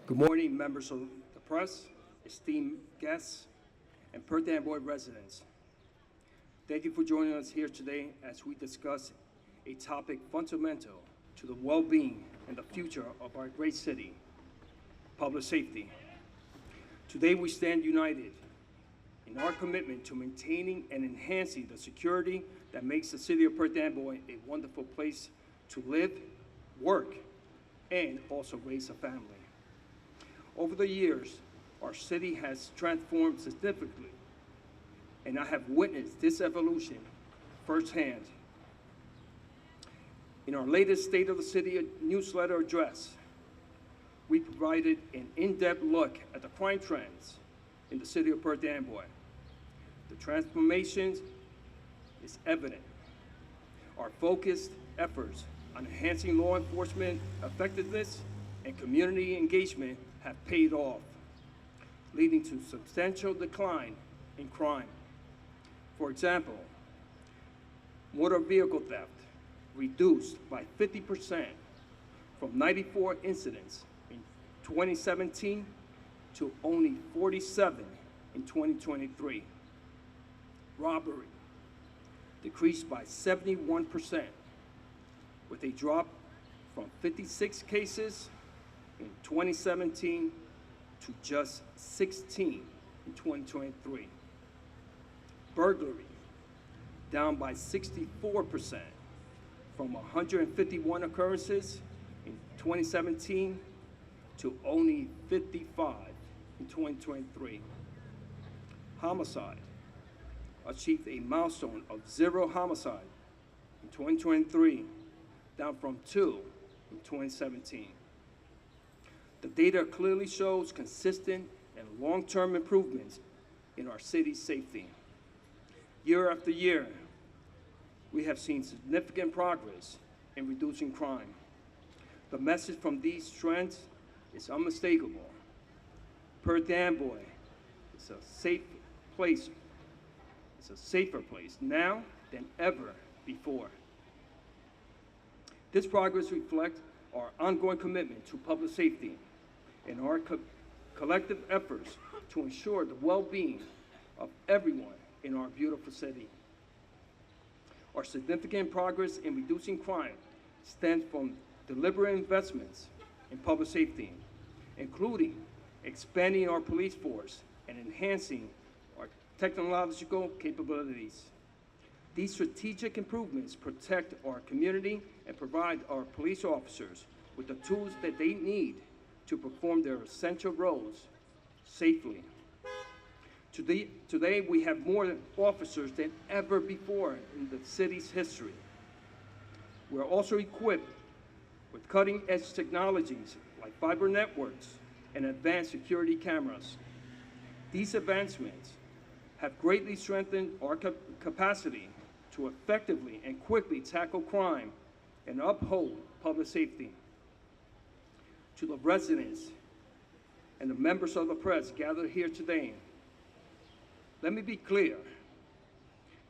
Good morning, members of the press, esteemed guests, and Perth Amboy residents. Thank you for joining us here today as we discuss a topic fundamental to the well-being and the future of our great city, public safety. Today we stand united in our commitment to maintaining and enhancing the security that makes the city of Perth Amboy a wonderful place to live, work, and also raise a family. Over the years, our city has transformed significantly, and I have witnessed this evolution firsthand. In our latest State of the City newsletter address, we provided an in-depth look at the crime trends in the city of Perth Amboy. The transformations is evident. Our focused efforts on enhancing law enforcement effectiveness and community engagement have paid off, leading to substantial decline in crime. For example, motor vehicle theft reduced by 50% from 94 incidents in 2017 to only 47 in 2023. Robbery decreased by 71%, with a drop from 56 cases in 2017 to just 16 in 2023. Burglary down by 64% from 151 occurrences in 2017 to only 55 in 2023. Homicide achieved a milestone of 0 homicide in 2023, down from 2 in 2017. The data clearly shows consistent and long-term improvements in our city's safety. Year after year, we have seen significant progress in reducing crime. The message from these trends is unmistakable. Perth Amboy is a safe place. It's a safer place now than ever before. This progress reflects our ongoing commitment to public safety and our collective efforts to ensure the well-being of everyone in our beautiful city. Our significant progress in reducing crime stems from deliberate investments in public safety, including expanding our police force and enhancing our technological capabilities. These strategic improvements protect our community and provide our police officers with the tools that they need to perform their essential roles safely. Today we have more officers than ever before in the city's history. We're also equipped with cutting-edge technologies like fiber networks and advanced security cameras. These advancements have greatly strengthened our capacity to effectively and quickly tackle crime and uphold public safety. To the residents and the members of the press gathered here today, let me be clear.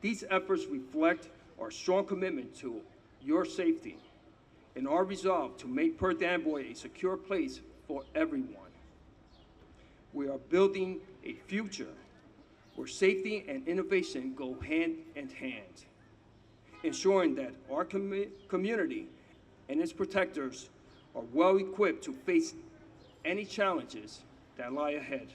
These efforts reflect our strong commitment to your safety and our resolve to make Perth Amboy a secure place for everyone. We are building a future where safety and innovation go hand in hand, ensuring that our community and its protectors are well equipped to face any challenges that lie ahead.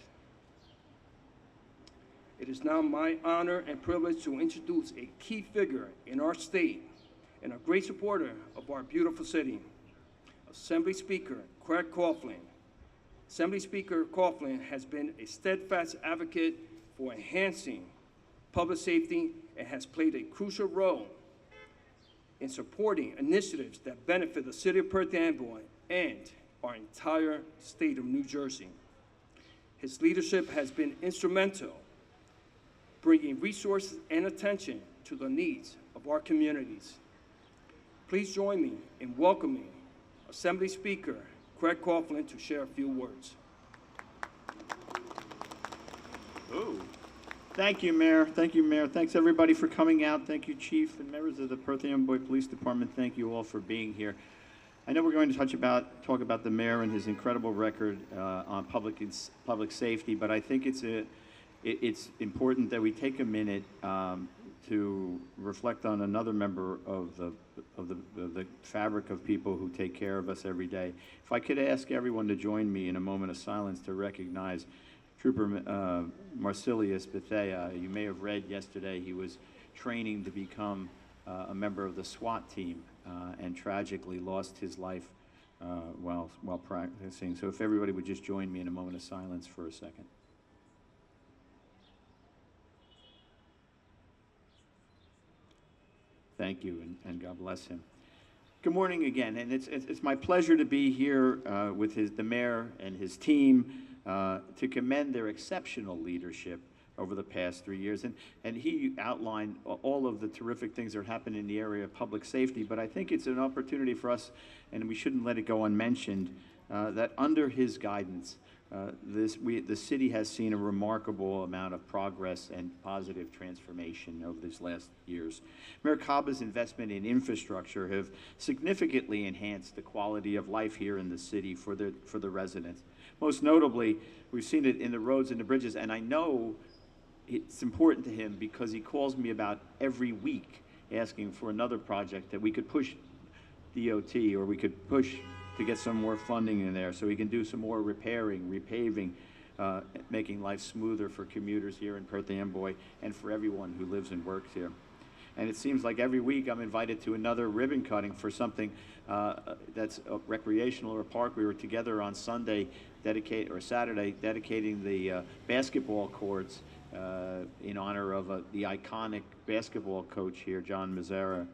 It is now my honor and privilege to introduce a key figure in our state and a great supporter of our beautiful city, Assembly Speaker Craig Coughlin. Assembly Speaker Coughlin has been a steadfast advocate for enhancing public safety and has played a crucial role in supporting initiatives that benefit the city of Perth Amboy and our entire state of New Jersey. His leadership has been instrumental, bringing resources and attention to the needs of our communities. Please join me in welcoming Assembly Speaker Craig Coughlin to share a few words. Oh, thank you, Mayor. Thank you, Mayor. Thanks, everybody, for coming out. Thank you, Chief and members of the Perth Amboy Police Department. Thank you all for being here. I know we're going to talk about the mayor and his incredible record on public safety, but I think it's important that we take a minute to reflect on another member of the fabric of people who take care of us every day. If I could ask everyone to join me in a moment of silence to recognize Trooper Marcelius Bethea. You may have read yesterday he was training to become a member of the SWAT team and tragically lost his life while practicing. So if everybody would just join me in a moment of silence for a second. Thank you, and God bless him. Good morning again, and it's my pleasure to be here with the mayor and his team to commend their exceptional leadership over the past 3 years. And he outlined all of the terrific things that happen in the area of public safety, but I think it's an opportunity for us, and we shouldn't let it go unmentioned, that under his guidance, the city has seen a remarkable amount of progress and positive transformation over these last years. Mayor Caba's investment in infrastructure have significantly enhanced the quality of life here in the city for the residents. Most notably, we've seen it in the roads and the bridges, and I know it's important to him because he calls me about every week asking for another project that we could push DOT, or we could push to get some more funding in there so we can do some more repairing, repaving, making life smoother for commuters here in Perth Amboy and for everyone who lives and works here. And it seems like every week I'm invited to another ribbon cutting for something that's recreational or a park. We were together on Saturday dedicating the basketball courts in honor of the iconic basketball coach here, John Mazarek.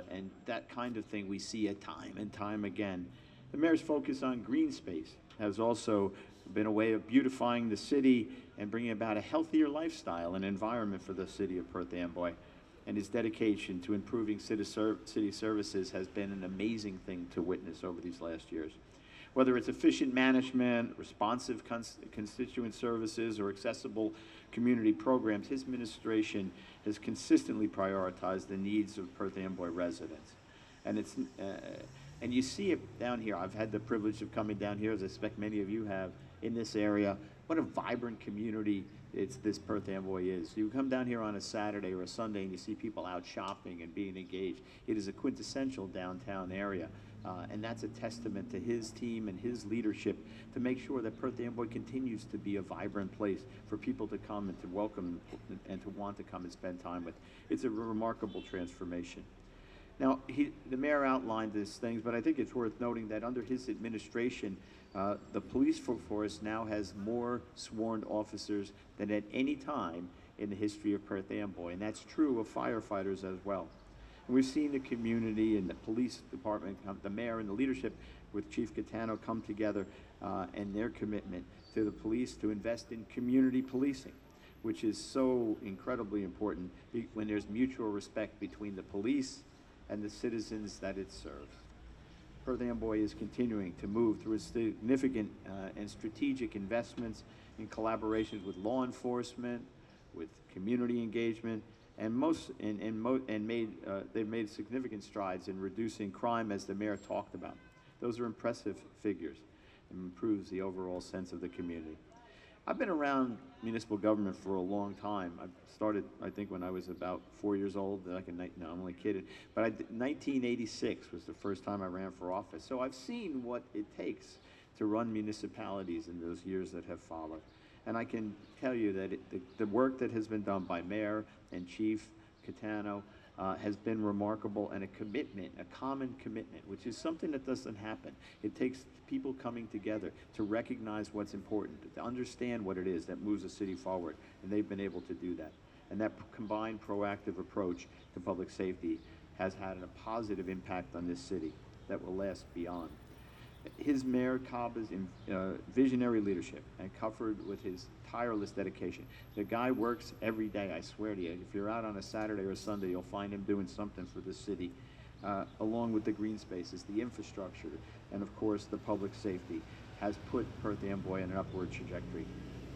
And that kind of thing we see time and time again. The mayor's focus on green space has also been a way of beautifying the city and bringing about a healthier lifestyle and environment for the city of Perth Amboy. And his dedication to improving city services has been an amazing thing to witness over these last years. Whether it's efficient management, responsive constituent services, or accessible community programs, his administration has consistently prioritized the needs of Perth Amboy residents. And and you see it down here. I've had the privilege of coming down here, as I expect many of you have, in this area. What a vibrant community this Perth Amboy is. You come down here on a Saturday or a Sunday and you see people out shopping and being engaged. It is a quintessential downtown area. And that's a testament to his team and his leadership to make sure that Perth Amboy continues to be a vibrant place for people to come and to welcome and to want to come and spend time with. It's a remarkable transformation. Now, the mayor outlined these things, but I think it's worth noting that under his administration, the police force now has more sworn officers than at any time in the history of Perth Amboy, and that's true of firefighters as well. And we've seen the community and the police department, the mayor and the leadership with Chief Cattano come together and their commitment to the police to invest in community policing, which is so incredibly important when there's mutual respect between the police and the citizens that it serves. Perth Amboy is continuing to move through significant and strategic investments in collaborations with law enforcement, with community engagement, and they've made significant strides in reducing crime, as the mayor talked about. Those are impressive figures and improves the overall sense of the community. I've been around municipal government for a long time. I started, I think, when I was about 4 years old. No, I'm only kidding. But 1986 was the first time I ran for office. So I've seen what it takes to run municipalities in those years that have followed. And I can tell you that the work that has been done by Mayor and Chief Cattano has been remarkable, and a commitment, a common commitment, which is something that doesn't happen. It takes people coming together to recognize what's important, to understand what it is that moves the city forward, and they've been able to do that. And that combined proactive approach to public safety has had a positive impact on this city that will last beyond. His Mayor Caba's visionary leadership, and coupled with his tireless dedication. The guy works every day, I swear to you. If you're out on a Saturday or a Sunday, you'll find him doing something for the city, along with the green spaces, the infrastructure, and of course the public safety, has put Perth Amboy on an upward trajectory.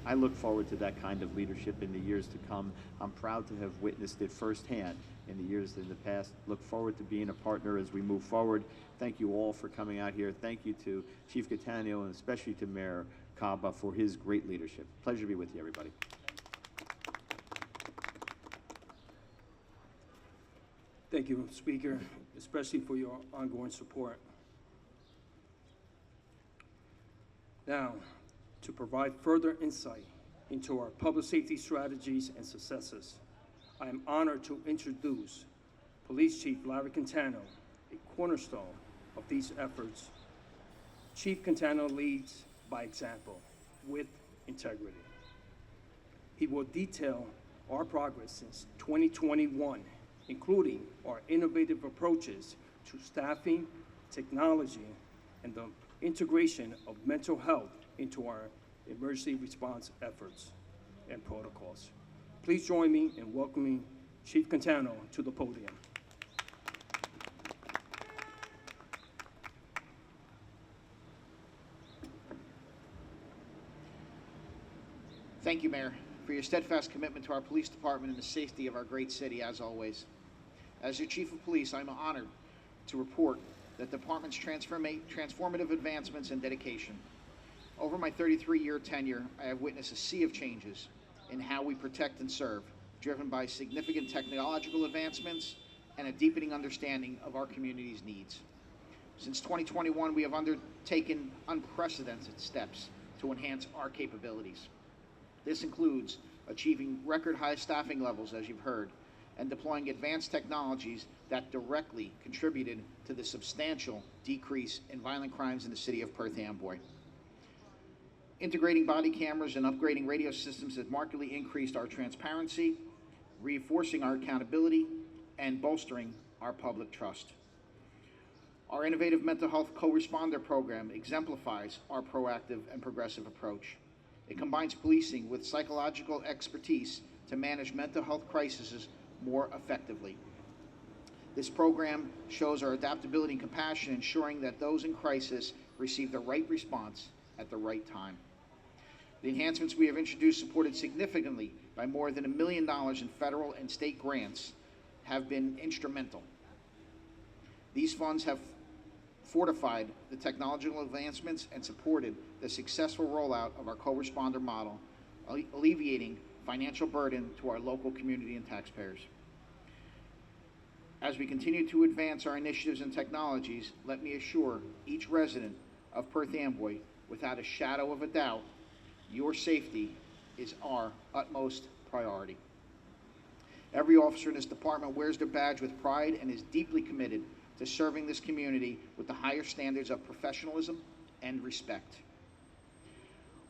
I look forward to that kind of leadership in the years to come. I'm proud to have witnessed it firsthand in the years in the past. Look forward to being a partner as we move forward. Thank you all for coming out here. Thank you to Chief Cattano and especially to Mayor Caba for his great leadership. Pleasure to be with you, everybody. Thank you, Speaker, especially for your ongoing support. Now, to provide further insight into our public safety strategies and successes, I am honored to introduce Police Chief Larry Cattano, a cornerstone of these efforts. Chief Cattano leads by example, with integrity. He will detail our progress since 2021, including our innovative approaches to staffing, technology, and the integration of mental health into our emergency response efforts and protocols. Please join me in welcoming Chief Cattano to the podium. Thank you, Mayor, for your steadfast commitment to our police department and the safety of our great city, as always. As your Chief of Police, I'm honored to report that the department's transformative advancements and dedication. Over my 33-year tenure, I have witnessed a sea of changes in how we protect and serve, driven by significant technological advancements and a deepening understanding of our community's needs. Since 2021, we have undertaken unprecedented steps to enhance our capabilities. This includes achieving record high staffing levels, as you've heard, and deploying advanced technologies that directly contributed to the substantial decrease in violent crimes in the city of Perth Amboy. Integrating body cameras and upgrading radio systems has markedly increased our transparency, reinforcing our accountability, and bolstering our public trust. Our innovative mental health co-responder program exemplifies our proactive and progressive approach. It combines policing with psychological expertise to manage mental health crises more effectively. This program shows our adaptability and compassion, ensuring that those in crisis receive the right response at the right time. The enhancements we have introduced, supported significantly by more than $1 million in federal and state grants, have been instrumental. These funds have fortified the technological advancements and supported the successful rollout of our co-responder model, alleviating financial burden to our local community and taxpayers. As we continue to advance our initiatives and technologies, let me assure each resident of Perth Amboy, without a shadow of a doubt, your safety is our utmost priority. Every officer in this department wears their badge with pride and is deeply committed to serving this community with the higher standards of professionalism and respect.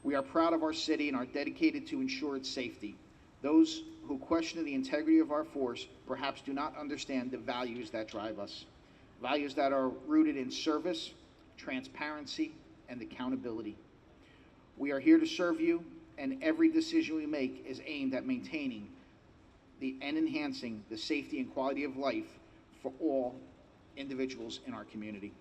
We are proud of our city and are dedicated to ensure its safety. Those who question the integrity of our force perhaps do not understand the values that drive us, values that are rooted in service, transparency, and accountability. We are here to serve you, and every decision we make is aimed at maintaining and enhancing the safety and quality of life for all individuals in our community.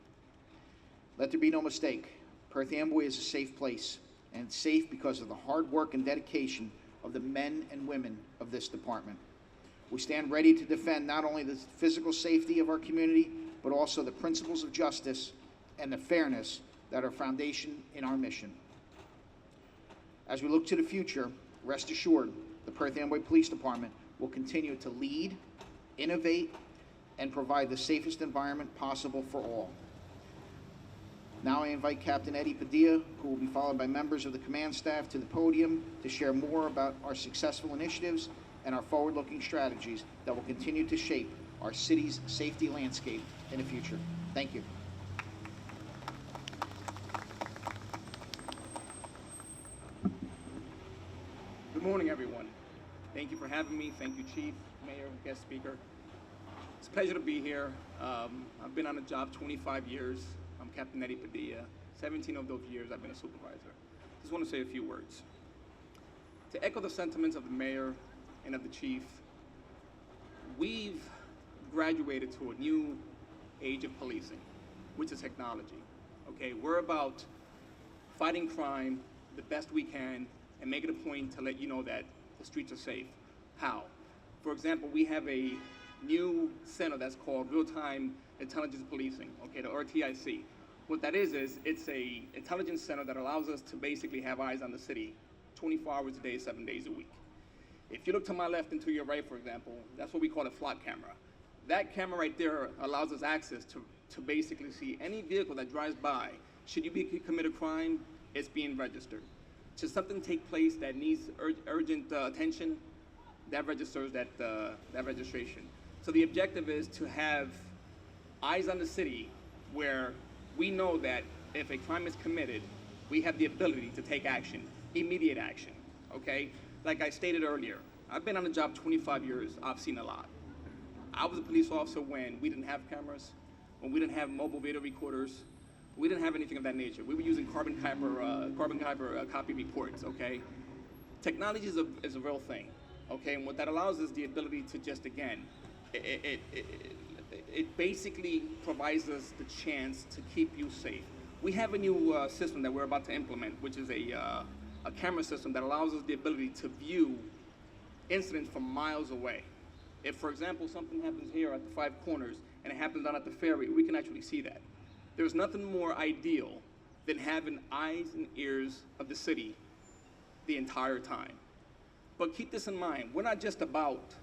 Let there be no mistake, Perth Amboy is a safe place, and it's safe because of the hard work and dedication of the men and women of this department. We stand ready to defend not only the physical safety of our community, but also the principles of justice and the fairness that are foundation in our mission. As we look to the future, rest assured, the Perth Amboy Police Department will continue to lead, innovate, and provide the safest environment possible for all. Now I invite Captain Eddie Padilla, who will be followed by members of the command staff, to the podium to share more about our successful initiatives and our forward-looking strategies that will continue to shape our city's safety landscape in the future. Thank you. Good morning, everyone. Thank you for having me. Thank you, Chief, Mayor, guest speaker. It's a pleasure to be here. I've been on the job 25 years. I'm Captain Eddie Padilla. 17 of those years I've been a supervisor. Just want to say a few words. To echo the sentiments of the mayor and of the chief, we've graduated to a new age of policing, which is technology. Okay, we're about fighting crime the best we can and make it a point to let you know that the streets are safe. How? For example, we have a new center that's called Real-Time Intelligence Policing, okay, the RTIC. What that is it's a intelligence center that allows us to basically have eyes on the city 24 hours a day, 7 days a week. If you look to my left and to your right, for example, that's what we call a flock camera. That camera right there allows us access to basically see any vehicle that drives by. Should you commit a crime, it's being registered. Should something take place that needs urgent attention, that registers that registration. So the objective is to have eyes on the city where we know that if a crime is committed, we have the ability to take action, immediate action, okay? Like I stated earlier, I've been on the job 25 years, I've seen a lot. I was a police officer when we didn't have cameras, when we didn't have mobile video recorders, we didn't have anything of that nature. We were using carbon fiber copy reports, okay? Technology is a real thing, okay? And what that allows is the ability to just, again, it basically provides us the chance to keep you safe. We have a new system that we're about to implement, which is a camera system that allows us the ability to view incidents from miles away. If, for example, something happens here at the Five Corners and it happens down at the ferry, we can actually see that. There's nothing more ideal than having eyes and ears of the city the entire time. But keep this in mind, we're not just about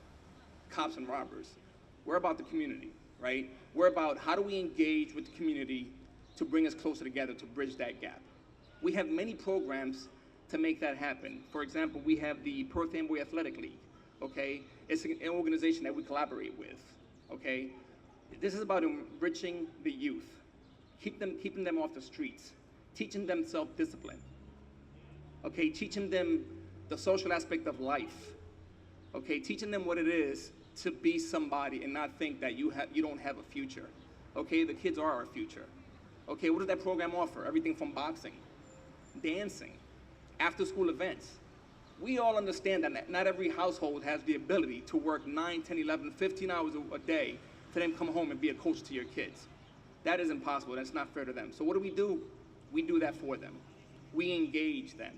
cops and robbers. We're about the community, right? We're about how do we engage with the community to bring us closer together, to bridge that gap. We have many programs to make that happen. For example, we have the Perth Amboy Athletic League, okay? It's an organization that we collaborate with, okay? This is about enriching the youth, keeping them off the streets, teaching them self-discipline, okay? Teaching them the social aspect of life, okay? Teaching them what it is to be somebody and not think that you don't have a future, okay? The kids are our future, okay? What does that program offer? Everything from boxing, dancing, after-school events. We all understand that not every household has the ability to work 9, 10, 11, 15 hours a day to then come home and be a coach to your kids. That is impossible. That's not fair to them. So what do? We do that for them. We engage them,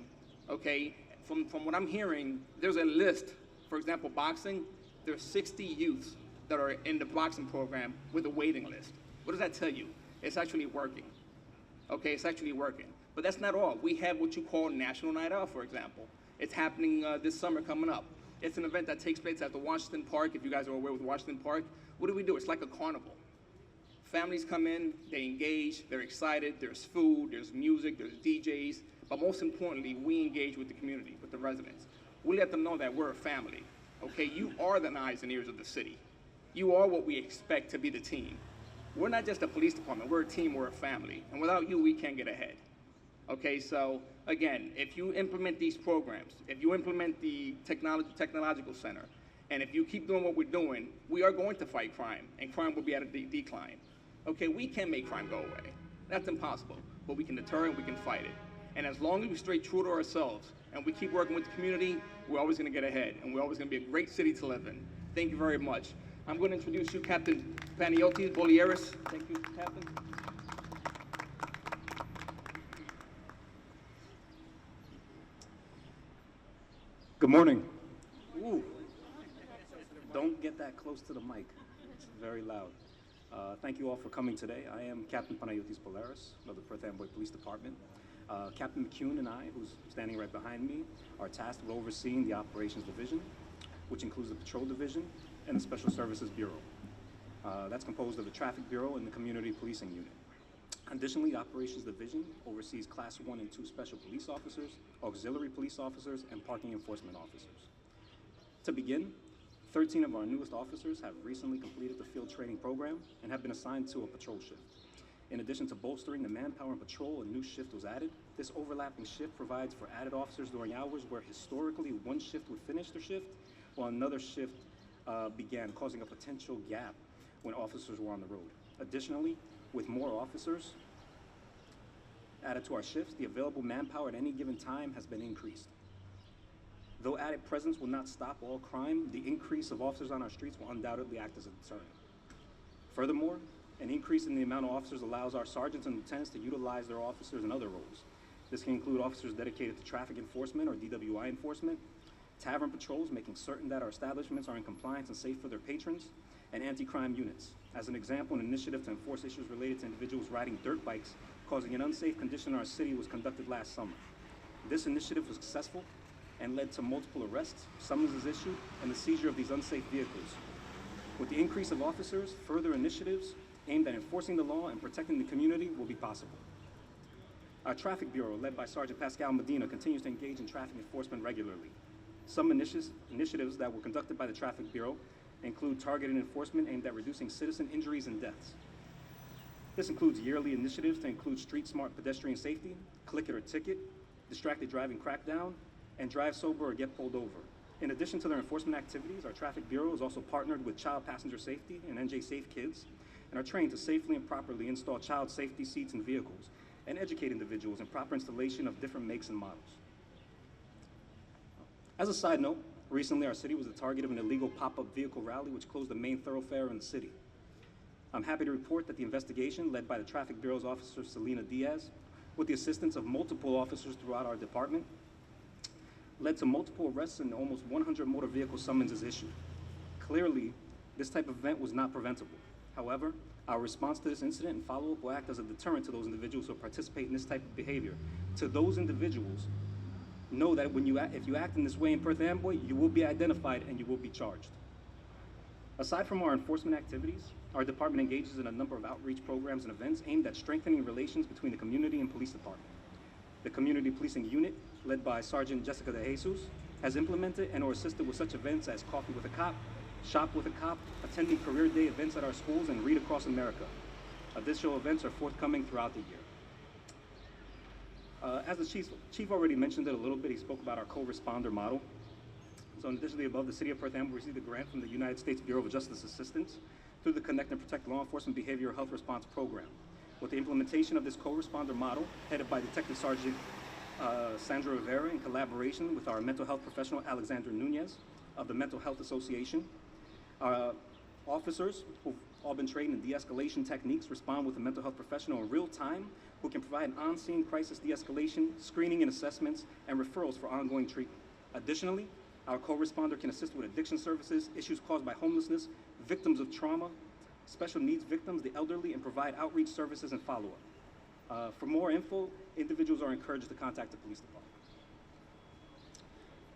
okay? From what I'm hearing, there's a list. For example, boxing, there's 60 youths that are in the boxing program with a waiting list. What does that tell you? It's actually working, okay? It's actually working. But that's not all. We have what you call National Night Out, for example. It's happening this summer coming up. It's an event that takes place at the Washington Park, if you guys are aware with Washington Park. What do? It's like a carnival. Families come in, they engage, they're excited, there's food, there's music, there's DJs, but most importantly, we engage with the community, with the residents. We let them know that we're a family, okay? You are the eyes and ears of the city. You are what we expect to be the team. We're not just a police department, we're a team, we're a family, and without you, we can't get ahead. Okay, so again, if you implement these programs, if you implement the technological center, and if you keep doing what we're doing, we are going to fight crime, and crime will be at a decline. Okay, we can't make crime go away. That's impossible, but we can deter it, we can fight it. And as long as we stay true to ourselves, and we keep working with the community, we're always gonna get ahead, and we're always gonna be a great city to live in. Thank you very much. I'm gonna introduce you, Captain Panagiotis Boulieris. Thank you, Captain. Good morning. Ooh. Don't get that close to the mic. It's very loud. Thank you all for coming today. I am Captain Panagiotis Boulieris of the Perth Amboy Police Department. Captain McKeon and I, who's standing right behind me, are tasked with overseeing the Operations Division, which includes the Patrol Division and the Special Services Bureau. That's composed of the Traffic Bureau and the Community Policing Unit. Additionally, the Operations Division oversees Class 1 and 2 Special Police Officers, Auxiliary Police Officers, and Parking Enforcement Officers. To begin, 13 of our newest officers have recently completed the field training program and have been assigned to a patrol shift. In addition to bolstering the manpower in patrol, a new shift was added. This overlapping shift provides for added officers during hours where historically one shift would finish their shift while another shift began, causing a potential gap when officers were on the road. Additionally, with more officers added to our shifts, the available manpower at any given time has been increased. Though added presence will not stop all crime, the increase of officers on our streets will undoubtedly act as a deterrent. Furthermore, an increase in the amount of officers allows our sergeants and lieutenants to utilize their officers in other roles. This can include officers dedicated to traffic enforcement or DWI enforcement, tavern patrols, making certain that our establishments are in compliance and safe for their patrons, and anti-crime units. As an example, an initiative to enforce issues related to individuals riding dirt bikes causing an unsafe condition in our city was conducted last summer. This initiative was successful and led to multiple arrests, summonses issued, and the seizure of these unsafe vehicles. With the increase of officers, further initiatives aimed at enforcing the law and protecting the community will be possible. Our Traffic Bureau, led by Sergeant Pascal Medina, continues to engage in traffic enforcement regularly. Some initiatives that were conducted by the Traffic Bureau include targeted enforcement aimed at reducing citizen injuries and deaths. This includes yearly initiatives to include street smart pedestrian safety, click it or ticket, distracted driving crackdown, and drive sober or get pulled over. In addition to their enforcement activities, our Traffic Bureau is also partnered with Child Passenger Safety and NJ Safe Kids, and are trained to safely and properly install child safety seats in vehicles and educate individuals in proper installation of different makes and models. As a side note, recently our city was the target of an illegal pop-up vehicle rally which closed the main thoroughfare in the city. I'm happy to report that the investigation, led by the Traffic Bureau's officer Selena Diaz, with the assistance of multiple officers throughout our department, led to multiple arrests and almost 100 motor vehicle summonses issued. Clearly, this type of event was not preventable. However, our response to this incident and follow-up will act as a deterrent to those individuals who participate in this type of behavior. To those individuals, know that if you act in this way in Perth Amboy, you will be identified and you will be charged. Aside from our enforcement activities, our department engages in a number of outreach programs and events aimed at strengthening relations between the community and police department. The Community Policing Unit, led by Sergeant Jessica De Jesus, has implemented and or assisted with such events as Coffee with a Cop, Shop with a Cop, attending career day events at our schools, and Read Across America. Additional events are forthcoming throughout the year. As the chief already mentioned it a little bit, he spoke about our co-responder model. So in addition to the above, the City of Perth Amboy received a grant from the United States Bureau of Justice Assistance through the Connect and Protect Law Enforcement Behavioral Health Response Program. With the implementation of this co-responder model, headed by Detective Sergeant Sandra Rivera in collaboration with our mental health professional Alexander Nunez of the Mental Health Association, our officers who've all been trained in de-escalation techniques respond with a mental health professional in real time who can provide an on-scene crisis de-escalation, screening and assessments, and referrals for ongoing treatment. Additionally, our co-responder can assist with addiction services, issues caused by homelessness, victims of trauma, special needs victims, the elderly, and provide outreach services and follow-up. For more info, individuals are encouraged to contact the police department.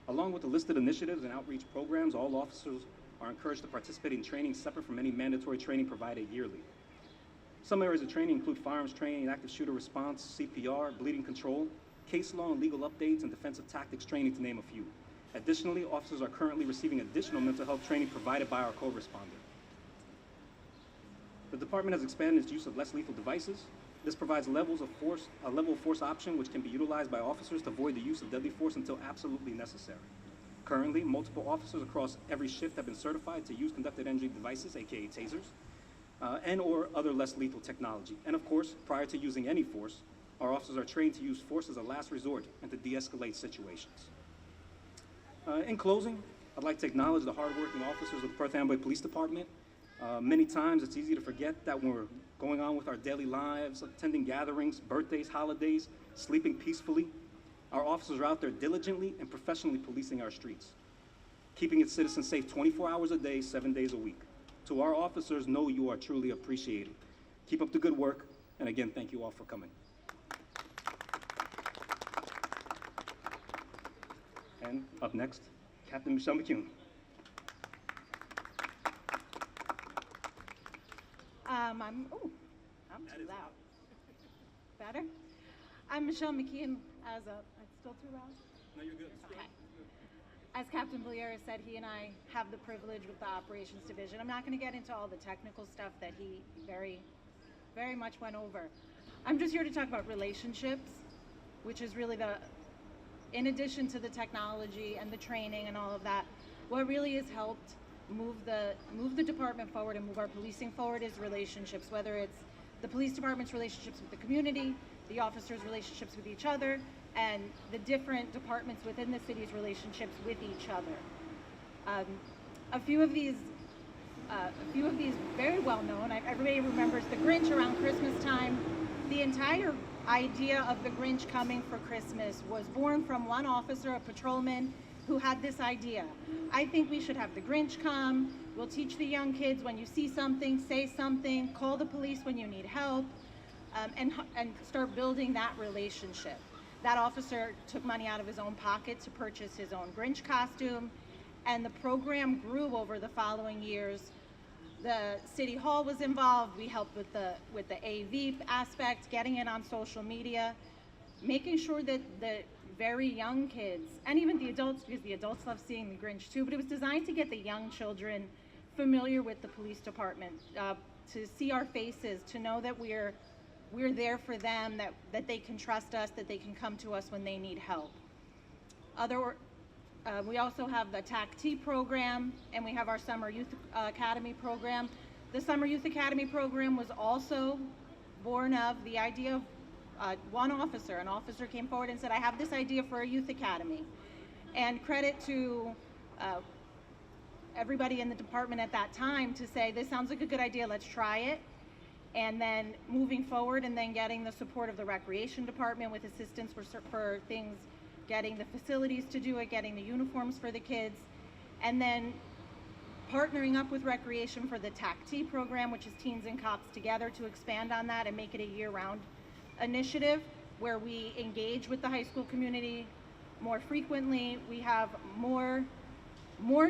Along with the listed initiatives and outreach programs, all officers are encouraged to participate in training separate from any mandatory training provided yearly. Some areas of training include firearms training, active shooter response, CPR, bleeding control, case law and legal updates, and defensive tactics training, to name a few. Additionally, officers are currently receiving additional mental health training provided by our co-responder. The department has expanded its use of less lethal devices. This provides a level of force option which can be utilized by officers to avoid the use of deadly force until absolutely necessary. Currently, multiple officers across every shift have been certified to use conducted energy devices, aka tasers, and or other less lethal technology. And of course, prior to using any force, our officers are trained to use force as a last resort and to de-escalate situations. In closing, I'd like to acknowledge the hardworking officers of the Perth Amboy Police Department. Many times it's easy to forget that when we're going on with our daily lives, attending gatherings, birthdays, holidays, sleeping peacefully, our officers are out there diligently and professionally policing our streets, keeping its citizens safe 24 hours a day, 7 days a week. To our officers, know you are truly appreciated. Keep up the good work, and again, thank you all for coming. And up next, Captain Michelle McKeon. I'm too loud. Better? I'm Michelle McKeon it's still too loud? No, you're good. Okay. As Captain Boulieris said, he and I have the privilege with the operations division. I'm not going to get into all the technical stuff that he very, very much went over. I'm just here to talk about relationships, which is really in addition to the technology and the training and all of that, what really has helped move the department forward and move our policing forward is relationships, whether it's the police department's relationships with the community, the officers' relationships with each other, and the different departments within the city's relationships with each other. A few of these very well known. Everybody remembers the Grinch around Christmas time. The entire idea of the Grinch coming for Christmas was born from one officer, a patrolman. who had this idea. I think we should have the Grinch come. We'll teach the young kids, when you see something, say something, call the police when you need help, and start building that relationship. That officer took money out of his own pocket to purchase his own Grinch costume, and the program grew over the following years. The City Hall was involved. We helped with the AV aspect, getting it on social media, making sure that the very young kids, and even the adults, because the adults love seeing the Grinch too, but it was designed to get the young children familiar with the police department, to see our faces, to know that we're there for them, that they can trust us, that they can come to us when they need help. We also have the TAC-T program, and we have our Summer Youth Academy program. The Summer Youth Academy program was also born of the idea of an officer came forward and said, I have this idea for a youth academy. And credit to everybody in the department at that time to say, this sounds like a good idea, let's try it. And then moving forward and then getting the support of the recreation department with assistance for things, getting the facilities to do it, getting the uniforms for the kids, and then partnering up with recreation for the TAC-T program, which is Teens and Cops Together, to expand on that and make it a year-round initiative where we engage with the high school community more frequently. We have more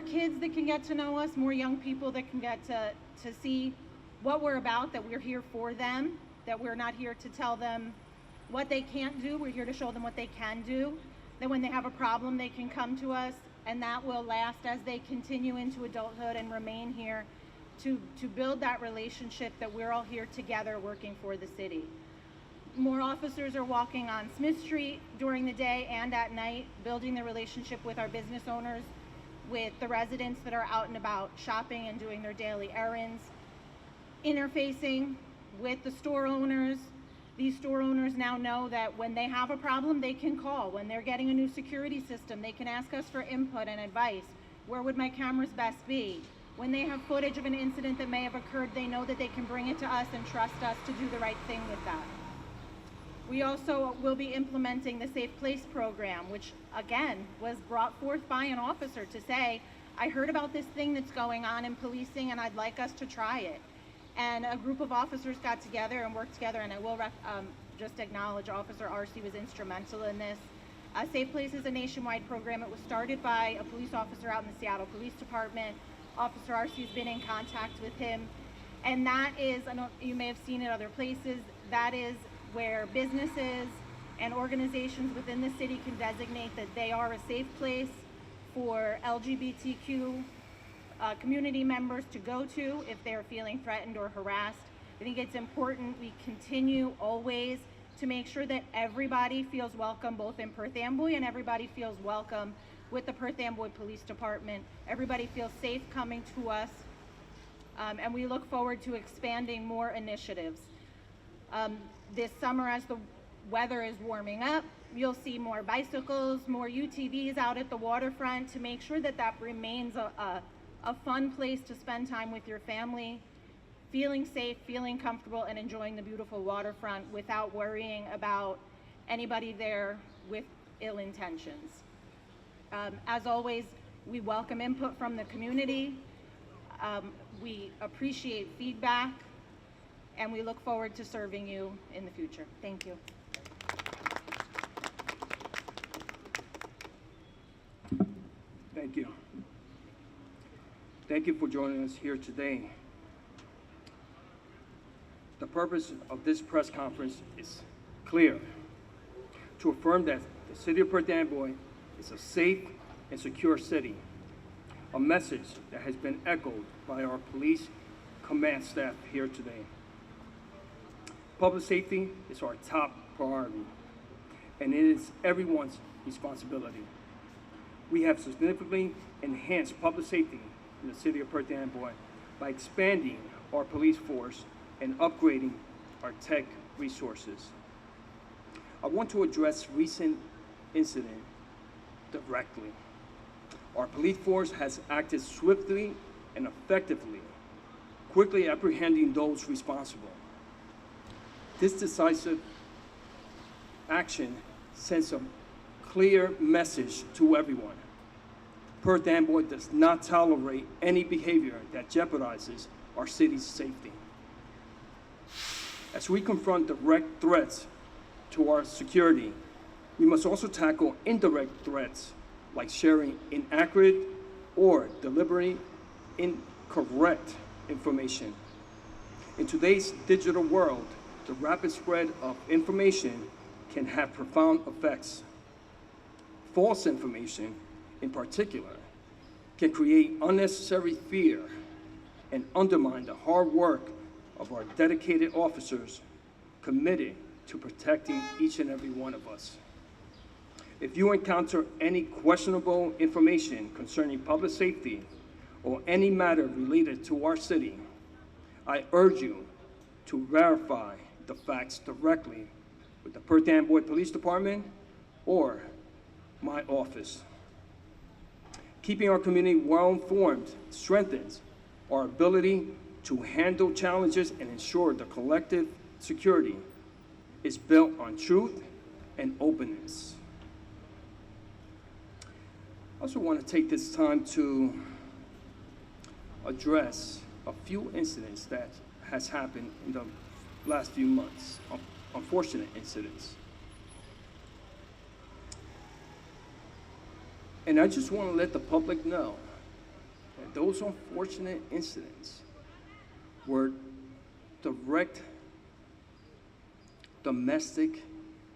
kids that can get to know us, more young people that can get to see what we're about, that we're here for them, that we're not here to tell them what they can't do, we're here to show them what they can do, that when they have a problem they can come to us, and that will last as they continue into adulthood and remain here to build that relationship that we're all here together working for the city. More officers are walking on Smith Street during the day and at night, building the relationship with our business owners, with the residents that are out and about shopping and doing their daily errands, interfacing with the store owners. These store owners now know that when they have a problem, they can call. When they're getting a new security system, they can ask us for input and advice. Where would my cameras best be? When they have footage of an incident that may have occurred, they know that they can bring it to us and trust us to do the right thing with that. We also will be implementing the Safe Place program, which again was brought forth by an officer to say, I heard about this thing that's going on in policing and I'd like us to try it. And a group of officers got together and worked together, and I will just acknowledge Officer Arcee was instrumental in this. Safe Place is a nationwide program. It was started by a police officer out in the Seattle Police Department. Officer Arcee's been in contact with him. And that is, I know you may have seen it other places, that is where businesses and organizations within the city can designate that they are a safe place for LGBTQ community members to go to if they're feeling threatened or harassed. I think it's important we continue always to make sure that everybody feels welcome, both in Perth Amboy, and everybody feels welcome with the Perth Amboy Police Department. Everybody feels safe coming to us, and we look forward to expanding more initiatives. This summer, as the weather is warming up, you'll see more bicycles, more UTVs out at the waterfront to make sure that that remains a fun place to spend time with your family, feeling safe, feeling comfortable, and enjoying the beautiful waterfront without worrying about anybody there with ill intentions. As always, we welcome input from the community. We appreciate feedback, and we look forward to serving you in the future. Thank you. Thank you. Thank you for joining us here today. The purpose of this press conference is clear: to affirm that the city of Perth Amboy is a safe and secure city, a message that has been echoed by our police command staff here today. Public safety is our top priority, and it is everyone's responsibility. We have significantly enhanced public safety in the city of Perth Amboy by expanding our police force and upgrading our tech resources. I want to address recent incident directly. Our police force has acted swiftly and effectively, quickly apprehending those responsible. This decisive action sends a clear message to everyone. Perth Amboy does not tolerate any behavior that jeopardizes our city's safety. As we confront direct threats to our security, we must also tackle indirect threats like sharing inaccurate or deliberately incorrect information. In today's digital world, the rapid spread of information can have profound effects. False information, in particular, can create unnecessary fear and undermine the hard work of our dedicated officers committed to protecting each and every one of us. If you encounter any questionable information concerning public safety or any matter related to our city, I urge you to verify the facts directly with the Perth Amboy Police Department or my office. Keeping our community well-informed strengthens our ability to handle challenges and ensure the collective security is built on truth and openness. I also want to take this time to address a few incidents that has happened in the last few months, unfortunate incidents. And I just want to let the public know that those unfortunate incidents were direct domestic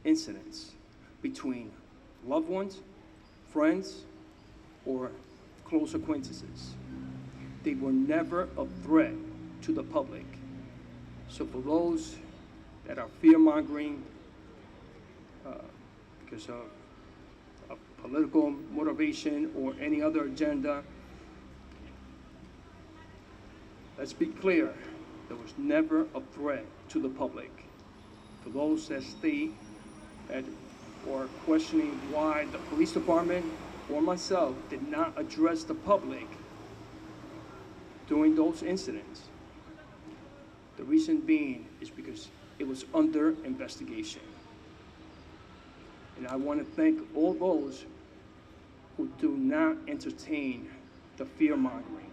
incidents between loved ones, friends, or close acquaintances. They were never a threat to the public. So for those that are fear-mongering because of political motivation or any other agenda, let's be clear, there was never a threat to the public. For those that state that or questioning why the police department or myself did not address the public during those incidents, the reason being is because it was under investigation. And I want to thank all those who do not entertain the fear-mongering.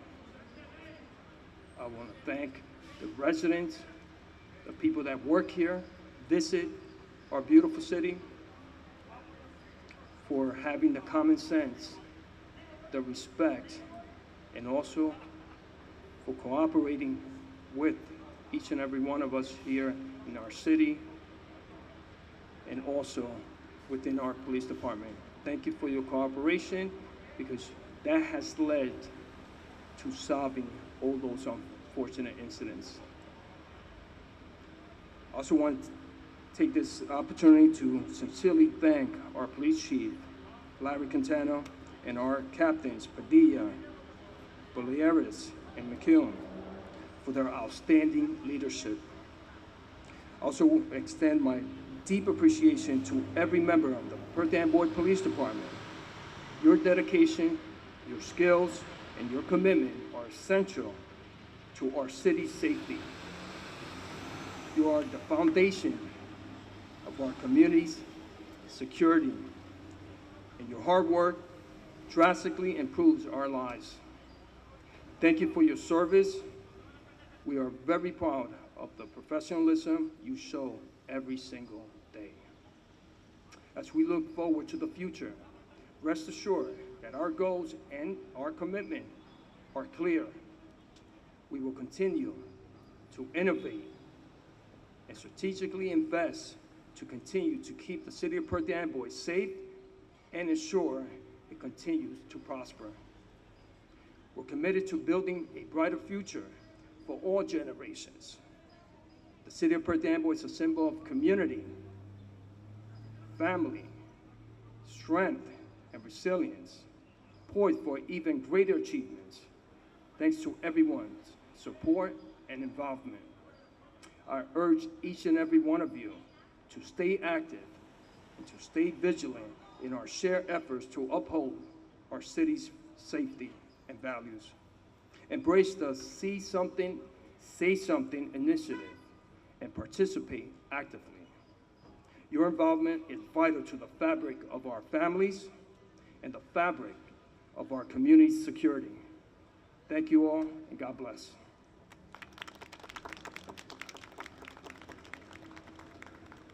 I want to thank the residents, the people that work here, visit our beautiful city, for having the common sense, the respect, and also for cooperating with each and every one of us here in our city and also within our police department. Thank you for your cooperation, because that has led to solving all those unfortunate incidents. I also want to take this opportunity to sincerely thank our police chief, Larry Cattano, and our captains, Padilla, Boulieris, and McKeon, for their outstanding leadership. I also extend my deep appreciation to every member of the Perth Amboy Police Department. Your dedication, your skills, and your commitment are essential to our city's safety. You are the foundation of our community's security, and your hard work drastically improves our lives. Thank you for your service. We are very proud of the professionalism you show every single day. As we look forward to the future, rest assured that our goals and our commitment are clear. We will continue to innovate and strategically invest to continue to keep the city of Perth Amboy safe and ensure it continues to prosper. We're committed to building a brighter future for all generations. The city of Perth Amboy is a symbol of community, family, strength, and resilience, poised for even greater achievements, thanks to everyone's support and involvement. I urge each and every one of you to stay active and to stay vigilant in our shared efforts to uphold our city's safety and values. Embrace the See Something, Say Something initiative and participate actively. Your involvement is vital to the fabric of our families and the fabric of our community's security. Thank you all, and God bless.